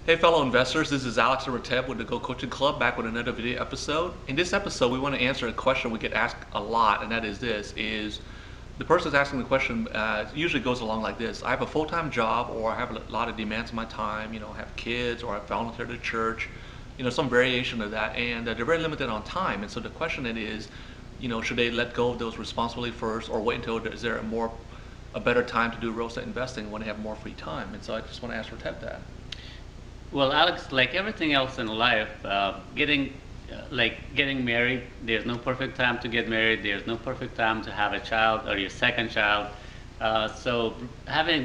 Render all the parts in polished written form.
Hey fellow investors, this is Alex and Rateb with the Go Coaching Club back with another video episode. In this episode, we want to answer a question we get asked a lot, and that is this, is the person that's asking the question usually goes along like this. I have a full-time job, or I have a lot of demands on my time, I have kids, or I volunteer at a church, some variation of that, and they're very limited on time. And so the question then is, should they let go of those responsibilities first, or wait until is there a better time to do real estate investing when they have more free time? And so I just want to ask Rateb that. Well, Alex, like everything else in life, getting married, there's no perfect time to get married. There's no perfect time to have a child or your second child. So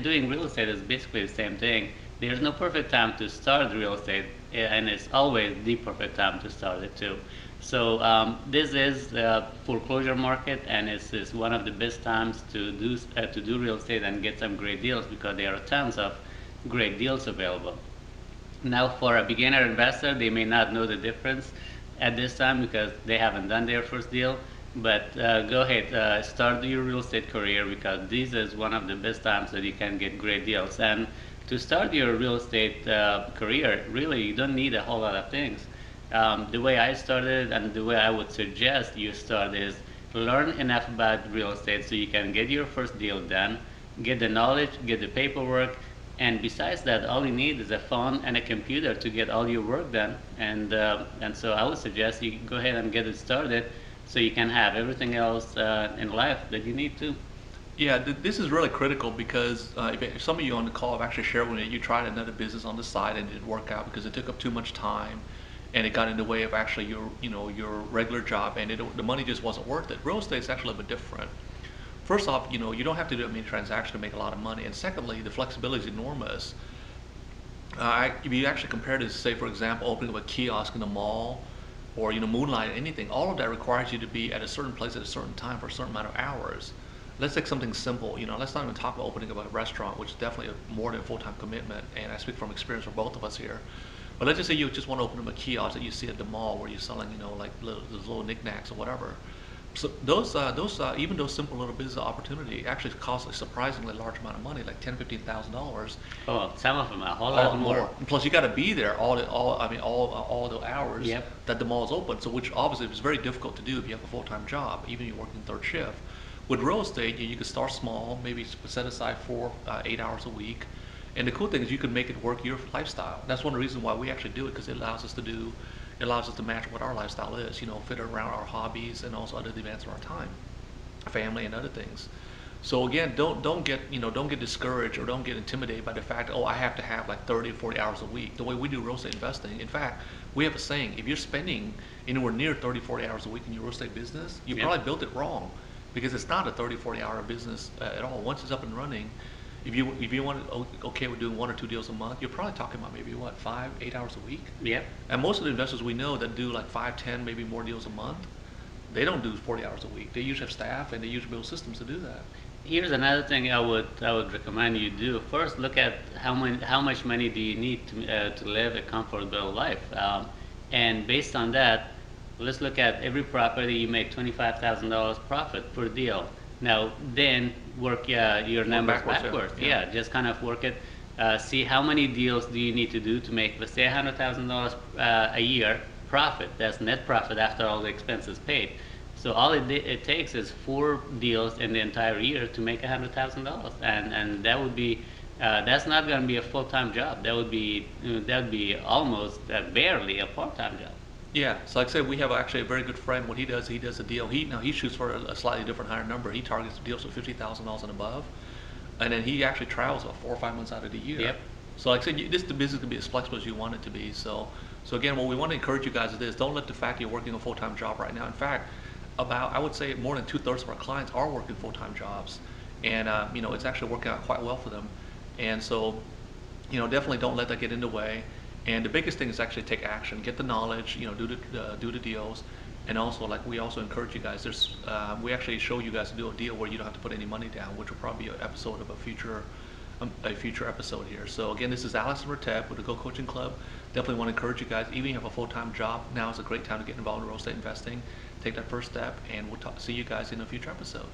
doing real estate is basically the same thing. There's no perfect time to start real estate, and it's always the perfect time to start it too. So this is the foreclosure market, and it's one of the best times to do real estate and get some great deals because there are tons of great deals available. Now, for a beginner investor, they may not know the difference at this time because they haven't done their first deal. But go ahead, start your real estate career because this is one of the best times that you can get great deals. And to start your real estate career, really, you don't need a whole lot of things. The way I started and the way I would suggest you start is learn enough about real estate so you can get your first deal done, get the knowledge, get the paperwork, and besides that, all you need is a phone and a computer to get all your work done. And so I would suggest you go ahead and get it started so you can have everything else in life that you need to. Yeah, this is really critical because if some of you on the call have actually shared with me, you tried another business on the side and it didn't work out because it took up too much time and it got in the way of actually your regular job, and the money just wasn't worth it. Real estate is actually a little bit different. First off, you don't have to do a many transactions to make a lot of money, and secondly, the flexibility is enormous. If you actually compare this, say for example, opening up a kiosk in the mall, or moonlight, anything, all of that requires you to be at a certain place at a certain time for a certain amount of hours. Let's take something simple. Let's not even talk about opening up a restaurant, which is definitely more than a full-time commitment, and I speak from experience for both of us here. But let's just say you just want to open up a kiosk that you see at the mall where you're selling, like little knickknacks or whatever. So even those simple little business opportunity actually cost a surprisingly large amount of money, like $10,000-15,000. Oh, some of them a whole lot more. Plus, you got to be there all the hours Yep. that the mall is open. So, which obviously is very difficult to do if you have a full-time job, even if you're working third shift. With real estate, you can start small, maybe set aside 8 hours a week. And the cool thing is you can make it work your lifestyle. That's one of the reasons why we actually do it, because it allows us to match what our lifestyle is, fit around our hobbies and also other demands of our time, family and other things. So again, don't get discouraged or don't get intimidated by the fact, oh, I have to have like 30 or 40 hours a week. The way we do real estate investing, in fact, we have a saying, if you're spending anywhere near 30, 40 hours a week in your real estate business, you Yep. probably built it wrong, because it's not a 30, 40 hour business at all. Once it's up and running, if you want okay with doing 1 or 2 deals a month, you're probably talking about maybe 5, 8 hours a week. Yep. And most of the investors we know that do like 5, 10, maybe more deals a month, they don't do 40 hours a week. They usually have staff and they usually build systems to do that. Here's another thing I would recommend you do. First, look at how much money do you need to live a comfortable life, and based on that, let's look at every property you make $25,000 profit per deal. Now, then work your numbers backwards. Yeah, just kind of work it. See how many deals do you need to do to make, let's say, $100,000 a year profit. That's net profit after all the expenses paid. So all it takes is 4 deals in the entire year to make $100,000, and that would be that's not going to be a full-time job. That would be almost barely a part-time job. Yeah, so like I said, we have actually a very good friend. What he does a deal. He shoots for a slightly different higher number. He targets deals with $50,000 and above, and then he actually travels about 4 or 5 months out of the year. Yep. So like I said, the business can be as flexible as you want it to be. So again, what we want to encourage you guys is this: don't let the fact you're working a full-time job right now. In fact, I would say more than 2/3 of our clients are working full-time jobs, and it's actually working out quite well for them. And so, definitely don't let that get in the way. And the biggest thing is actually take action, get the knowledge, do the deals, and also like we also encourage you guys. We actually show you guys to do a deal where you don't have to put any money down, which will probably be an episode of a future episode here. So again, this is Alex and Rateb with the Go Coaching Club. Definitely want to encourage you guys, even if you have a full-time job, now is a great time to get involved in real estate investing. Take that first step, and we'll see you guys in a future episode.